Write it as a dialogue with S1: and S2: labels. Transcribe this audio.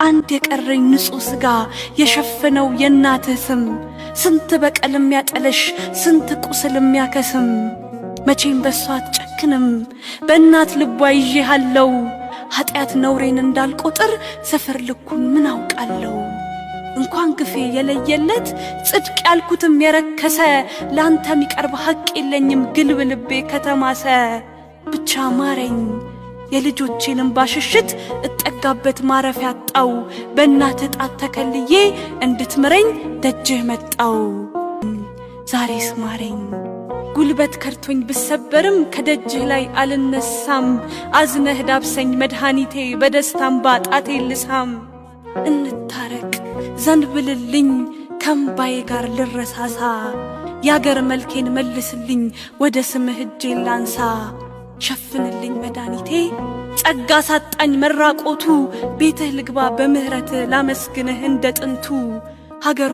S1: አንድ የቀረኝ ንጹህ ስጋ የሸፈነው የእናትህ ስም ስንት በቀልም ያጠለሽ ስንት ቁስልም ያከስም መቼም በሷ አትጨክንም በእናት ልቧ ይዤሃለው ኃጢአት ነውሬን እንዳልቆጥር ሰፈር ልኩን ምን አውቃለው እንኳን ግፌ የለየለት ጽድቅ ያልኩትም የረከሰ ላንተ የሚቀርብ ሐቅ የለኝም ግልብ ልቤ ከተማሰ ብቻ ማረኝ የልጆቼንም ባሽሽት እጠጋበት ማረፊያ አጣው በእናትህ ጣት ተከልዬ እንድትምረኝ ደጅህ መጣው ዛሬስ ማረኝ ጉልበት ከርቶኝ ብሰበርም ከደጅህ ላይ አልነሳም አዝነህ ዳብሰኝ መድኃኒቴ በደስታም ባጣቴ ልሳም እንታረቅ ዘንብልልኝ ከምባዬ ጋር ልረሳሳ ያገር መልኬን መልስልኝ ወደ ስምህ እጄን ላንሳ ሸፍንልኝ መድኃኒቴ ጸጋ ሳጣኝ መራቆቱ ቤትህ ልግባ በምህረት ላመስግንህ እንደ ጥንቱ ሀገር